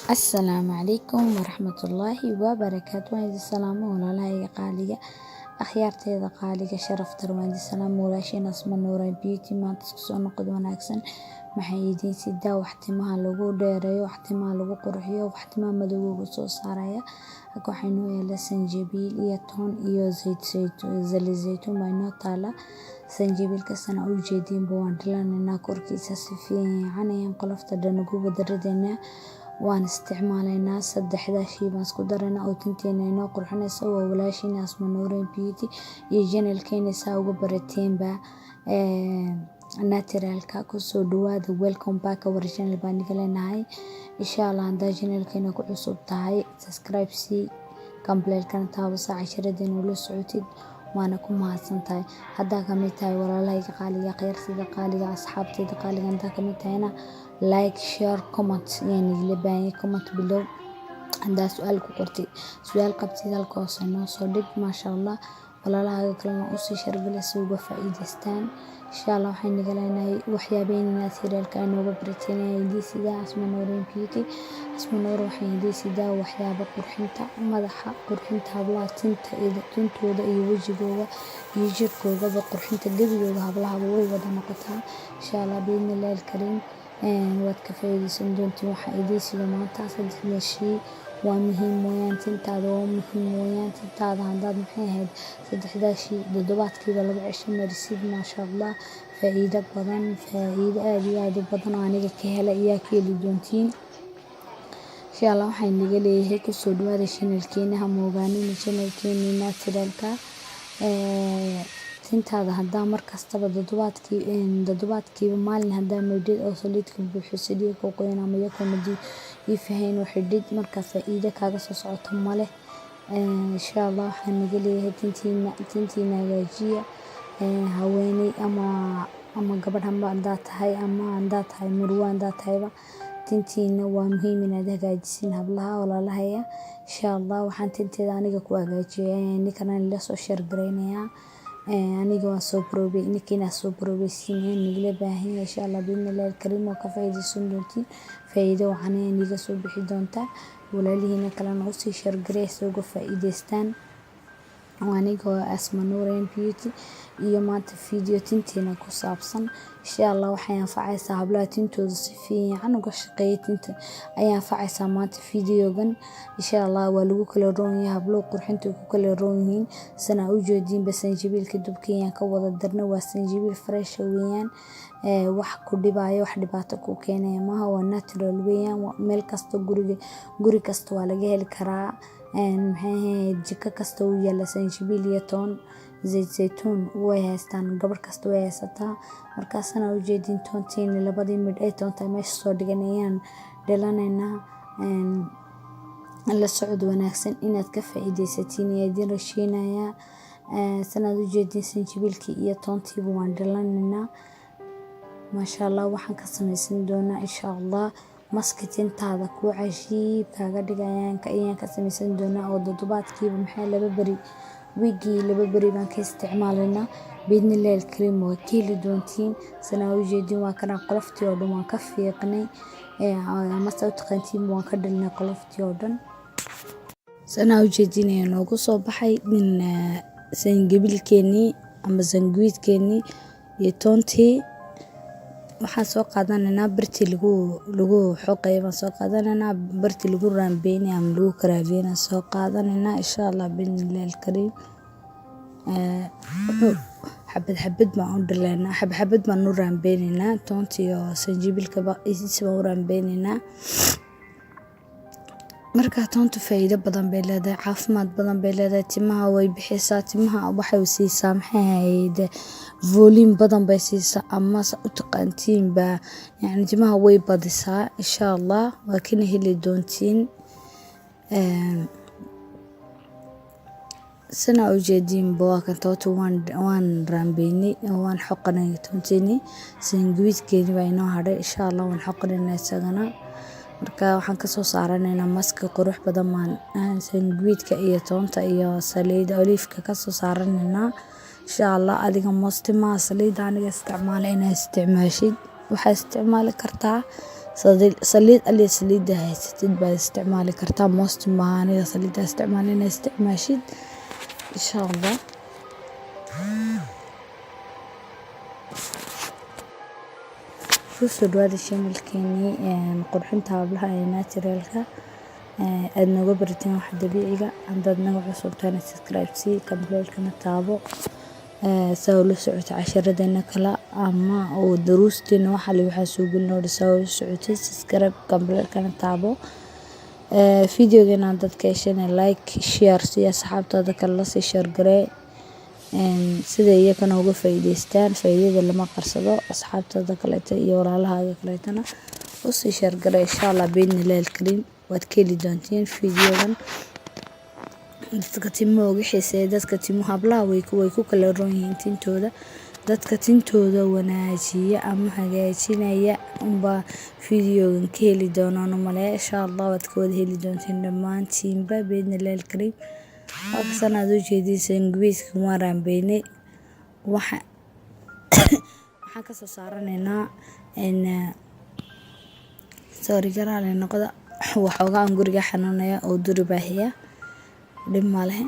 Asalaamu calaykum waraxmatullaahi wabarakaatu. Waan idin salaamo walaalahayga qaaliga akhyaarteeda qaaliga sharafta waan idin salaamo walaasheen Asma Nuuran Beauty maanta isku soo noqod wanaagsan. Maxay idin sidaa wax timaha lagu dheereeyo, wax timaha lagu qurxiyo, wax timaha madowga soo saaraya. Waxaynu yeelaa sanjabiil iyo toon iyo zaytuun baa inoo taala. Sanjabiilka sana u jeedin baan dhilanayna korkiisa si fiican ayaan qolofta dhan ugu wadaradayna. waan isticmaalaynaa saddexda shay baan isku daraynaa oo tinteena inoo qurxinaysa. waa walaasheen Asma Nuuran Beauty iyo channelkeena saa uga barateenba naturalka ku soo dhawaada. welcome back our channel baan niga leenahay. insha Allah haddaa channelkeena ku cusub tahay subscribe si kambalelkana taabo casharadeen ula socotid waana ku mahadsantahay. haddaa ka mid tahay walaalahayga qaaliga khayrsida qaaliga asxaabteeda qaaliga haddaa ka mid tahayna like share comment yani la baahan comment below. haddaa su'aal ku qortay su'aal qabtid halkaas noo soo dhig maasha Allah. walaalahayga kalena u sii shargalay si uga faa'iideystaan. insha Allah waxaan niga leenahay waxyaabaynina serialka inooga barateynaya idisiga Asma Nuuran Beauty. Asma Nuuran waxay idisidaa waxyaabo qurxinta madaxa, qurxinta hablaha tintooda iyo wajigooda iyo jirkooda qurxinta gabigooda hablaha way wada noqotaa. insha Allah biidhnillaahi kariim waad ka faa'iideysan doontiin. waxaa idisiga maanta saddexda shay waa muhiim weeyaan tintaada waa muhiim weeyaan tintaada haddaad maxay ahayd saddexda shay toddobaadkiiba 2 cisho marisid maasha Allah faa'iido badan faa'iido aad iyo aad u badan oo aniga ka helay ayaa ka heli doontiin. insha Allah waxaan niga leeyahay ku soo dhawaada channelkeena ha moogaanina channelkeena naturalka tintaada haddaa markastaba toddobaadkiiba maalin haddaa maydhid oo saliidka buuxiso dhiigga qoyan ama yakomadi ifahayn waxidid marka faa'iido kaaga soo socoto male. insha Allah waxaan niga leeyahay tintiina hagaajiya haweeney ama gabadh haddaa tahay ama haddaa tahay marwo haddaa tahayba tintiina waa muhiim inaad hagaajisin hablaha walaalahaya. insha Allah waxaan tinteeda aniga ku hagaajiyay ninkana la soo share gareynayaa. aniga waan soo probay ninkina soo probay siinay nigla baahan insha Allah biidhnillaahi kariim oo ka faa'iideysan doontiin. faa'iido waxaan niga soo bixi doontaa walaalihiina kalena u sii share gareey si uga faa'iideystaan. aniga Asma Nuuran Beauty iyo maanta video tinteena ku saabsan. insha Allah waxay anfacaysaa hablaha tintooda si fiican uga shaqeeya tinta ayaa anfacaysaa maanta videogan. insha Allah waa lagu kala roon yahay hablo qurxinta ku kala roon yihiin sana u jeedin sanjabiilka dubkayaan ka wada darna waa sanjabiil fresh weeyaan. wax ku dhibaayo wax dhibaato ku keenaya maaha waa natural weeyaan. meel kasta guri kasta waa laga heli karaa. jiko kasta uu yaala sanjabiil iyo toon zaytuun way haystaan gabar kasta way haysataa. markaasna u jeedin toonteena labadii mid ay toonta meesha soo dhiganayaan dheelanayna la socod wanaagsan inaad ka faa'iideysatiin iyo idin rashiinaya. sanad u jeedin sanjabiilkii iyo toontiiba waan dheelanayna maasha Allah. waxaan ka samaysan doonaa insha Allah maski tintaada ku cashiib kaaga dhigayaan ka samaysan doonaa oo toddobaadkiiba maxay 2 bari wigi 2 bari baan ka isticmaalaynaa biidhnillaahi kariim waa ka heli doontiin. sana u jeedin waa kana qoloftii oo dhan waan ka fiiqnay ama soo taqaantiin waan ka dhilnay qoloftii oo dhan. sana u jeedin ayaa noogu soo baxay sanjabiilkeeni ama sanguidkeeni iyo toontii. waxaan soo qaadanaynaa barti lagu xoqay baan soo qaadanaynaa barti lagu raambeynay ama lagu karaabiyana soo qaadanaynaa insha Allah biidhnillaahi kariim. xabad baan u dhilaynaa xabad baan u raambeynaynaa toontii iyo sanjabiilka isba u raambeynaynaa. marka toontu faa'iido badan bay leedahay caafimaad badan bay leedahay timaha way bixisaa timaha waxay siisaa maxay ahayd volume badan bay siisaa ama u taqaantiin ba yani timaha way badisaa. insha Allah waa kana heli doontiin. sana u jeedin waa kan toontu waan raambeynay waan xoqanay toonteeni sanguidkeeni baa inoo hadhay insha Allah waan xoqanaynaa isagana. marka waxaan ka soo saaranaynaa maska qurux badan sanguidka iyo toonta iyo saliida oliifka ka soo saaranaynaa. insha Allah adiga saliida aniga isticmaalay inaad isticmaashid waxaa isticmaali kartaa saliid ali saliida haysatid baad isticmaali kartaa. Most maaha aniga saliida isticmaalina isticmaashid insha Allah. kusoo dhawaada channelkeeni qurxinta hablaha ee naturalka aad nooga barateen wax dabiiciga. Haddaad naga cusub tahay subscribe sii, kambalelkana taabo saa ula socota casharadeenna kale ama oo duruusteena waxa waxaa soo gelin saa ula socotay. Subscribe kambalelkana taabo. Videogeena dadka heshana like share si asxaabtaada kale la sii share garee sida iyagana uga faa'iideystaan. Faa'iidada lama qarsado. Asxaabtaada kale iyo walaalahaaga kaleetana u sii share garee insha Allah biidhnillaahi kariim. waad ka heli doontiin videogan. dadka timooga xiisay dadka timo hablaha way ku kala roon yihiin tintooda. dadka tintooda wanaajiya ama hagaajinaya unba videogan ka heli doonaan umaleeya insha Allah. waad ka wada heli doontiin dhammaantiinba biidhnillaahi kariim. waxaan aad u jeedisay ingiriiska maraan beynay waxaan ka soo saaranaynaa sorry garaale noqda waxoogaa guriga xanuunaya oo duri baahiya dhib ma leh.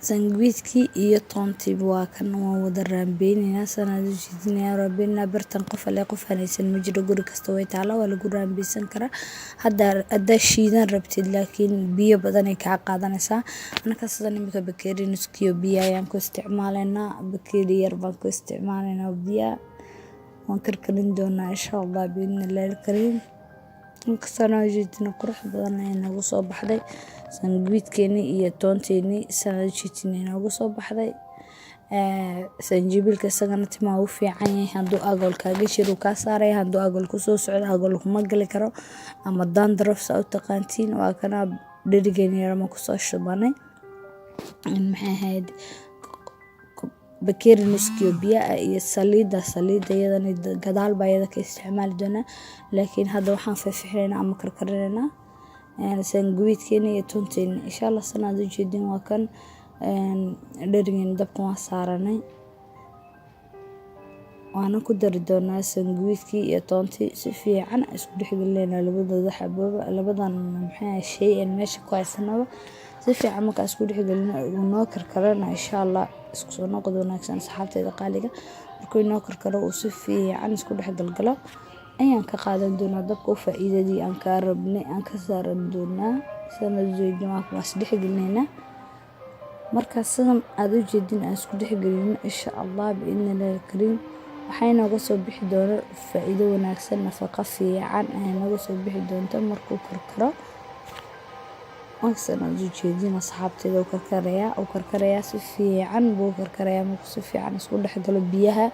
sandwichkii iyo toontii waa kan waan wada raambeynayna sanad u jeedinaya raabina bartan qof hanaysan ma jiro. guri kasta way taala waa lagu raambeysan karaa. hadda shiidan rabtid laakiin biyo badan ay ka qaadanaysaa. anaka sida nimika bakeeri nuskiyo biyo ayaan ku isticmaalaynaa. bakeeri yar baan ku isticmaalaynaa biyo waan karkarin doonaa insha Allah biidhnillaahi kariim. inkastoo jeedina qurux badan ay nagu soo baxday sandwichkeeni iyo toonteeni sanad jeedina nagu soo baxday. sanjibilka isagana timaa u fiican yahay. hadduu agol kaaga jiro ka saaray, hadduu agol ku soo socdo agol kuma gali karo ama dandruff sa u taqaantiin. waa kana dherigeeni yar ma ku soo shubanay maxay ahayd bakeeri nuskiyo biyo iyo saliida iyadana gadaal baa iyada ka isticmaali doonaa. laakiin hadda waxaan faahfaahineynaa ama karkarinaynaa sandwichkeeni iyo toonteeni insha Allah. sanad u jeedin waa kan dherigeeni dabka waan saaranay. waana ku dari doonaa sandwichkii iyo toontii si fiican isku dhexgelinayna labadooda xabooba labadan maxay shay in meesha ku haysanaba si fiican marka isku dhexgelina noo karkarana insha Allah. isku soo noqdo wanaagsan asxaabteeda qaaliga. markuu noo karkaro uu si fiican isku dhexgalgalo ayaan ka qaadan doonaa dabka. faa'iidadii aan ka rabnay aan ka saaran doonaa. sanad jeedin waa ku dhexgelinayna marka sidan aad u jeedin aan isku dhexgelino insha Allah biidhnillaahi kariim. waxay nooga soo bixi doona faa'iido wanaagsan nafaqo fiican ay nooga soo bixi doonto markuu karkaro. sanad u jeedin asxaabteeda uu karkaraya si fiican buu karkaraya. markuu si fiican isku dhexgalo biyaha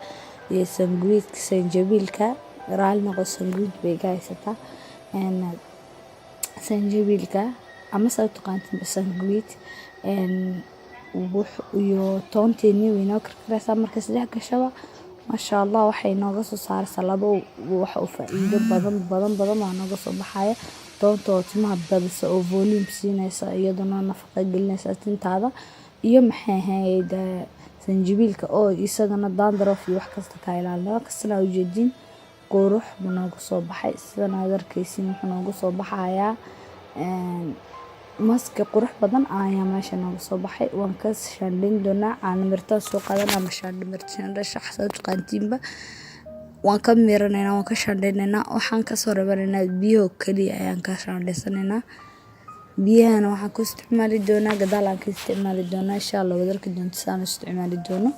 iyo sandwichka sanjabiilka raali noqo sandwich bay haysataa sanjabiilka ama saa u taqaantiin sandwich iyo toonteeni way noo karkaraysaa. marka saddex gashaba masha Allah waxay nooga soo saaraysaa labo wax oo faa'iido badan waa nooga soo baxaya. toonta oo timaha badisa oo volume siinaysa iyaduna nafaqo gelinaysa tintaada iyo maxay ahayd sanjabiilka oo isagana dandruff iyo wax kasta ka ilaalinaya. kasana u jeedin qurux nooga soo baxay. sidana aad arkaysiin wuxuu nooga soo baxayaa maska qurux badan ayaa meesha nooga soo baxay. waan ka shandhin doonaa caano mirta soo qaadan ama shandhin shaxsad qaantiinba waan ka miiranaynaa waan ka shandhinaynaa. waxaan ka soo rabanaynaa biyo kaliya ayaan ka shandhinsanaynaa. biyahana waxaan ku isticmaali doonaa gadaal aan ka isticmaali doonaa insha Allah. wadarka doonta saan isticmaali doono.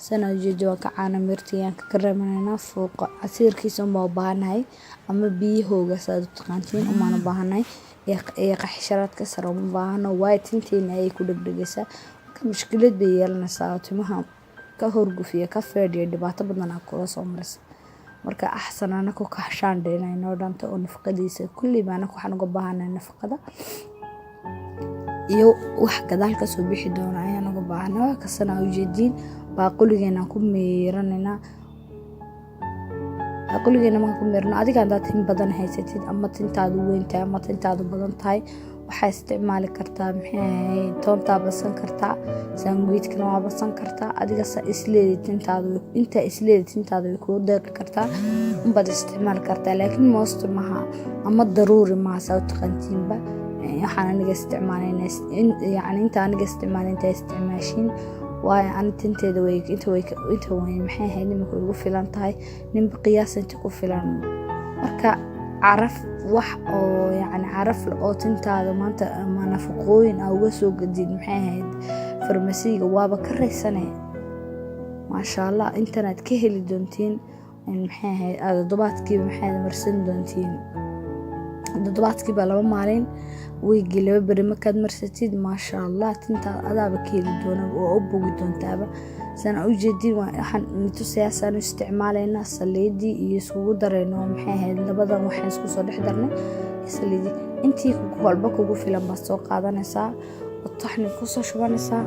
sanad jeedi waan ka caano mirta ayaan ka karamaynaa. fooqa casiirkiisa uma baahanahay ama biyahooga saad u taqaantiin uma baahanahay. qaxsharaadka sare uma baahano way tinteena ay ku dhagdhagaysaa. marka mushkilad bay yeelanaysaa timaha ka horgufiya ka feedhiya dhibaato badan ah kula soo maraysa. marka axsan anako ka shandheynayno dhanta oo nafaqadiisa kulli baana waxaan uga baahanahay nafaqada iyo wax gadaal ka soo bixi doona ayaan uga baahnaa. kasana u jeedin baaquligeena ku meeranayna baaquligeena ma ku meerno adiga hadda tin badan haysatid ama tintaadu weyn tahay ama tintaadu badan tahay waxaa isticmaali kartaa toontaa badsan kartaa, sandwichkana waa badsan kartaa. adiga intaa isleedi tintaada way kugu deeqi kartaa unbaad isticmaali kartaa, laakiin most maha ama daruuri maha saa u taqaantiinba. waxaan aniga isticmaalayna yani inta aniga isticmaalay inta isticmaashiin waayo ani tinteeda inta way nimaka ugu filan tahay, ninba qiyaas inta ku filan. marka caraf wax oo yani caraf oo tintaada maanta ama nafaqooyin uga soo gadid farmasiga waaba ka raysanay. maasha Allah intanaad ka heli doontiin toddobaadkiiba marsan doontiin. toddobaadkiiba 2 maalin weegi 2 bari markaad marsatid maasha Allah tintaada adaaba ka heli doona oo u bogi doontaaba. sana u jeedin waxaan tusayaasaan isticmaalayna saliidii iyo iskugu dareyno labadan waxaan isku soo dhex darnay saliidii intii walba kugu filan baad soo qaadanaysaa oo taxni ku soo shubanaysaa.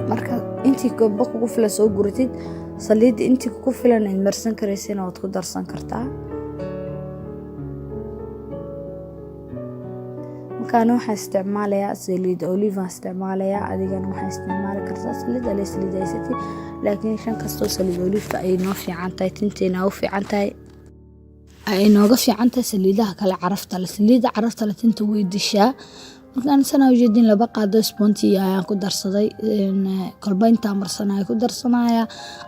marka intii walba kugu filan soo guratid saliidii intii kugu filan in marsan karaysiin oo ku darsan kartaa. markaan waxaan isticmaalayaa saliid olive isticmaalayaa, adigana waxaan isticmaali kartaa saliid saliidaysatay, laakiin shan kastoo saliid olive ay noo fiican tahay tinteena u fiican tahay ay nooga fiican tahay saliidaha kale carafta leh. saliida carafta leh tinta way dishaa. markaan sana u jeedin 2 qaado sponti ayaan ku darsaday kolba inta marsanay ku darsanaya.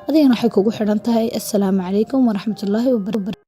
adigana waxay kugu xiran tahay. assalaamu calaykum waraxmatullaahi wabarakaatuh.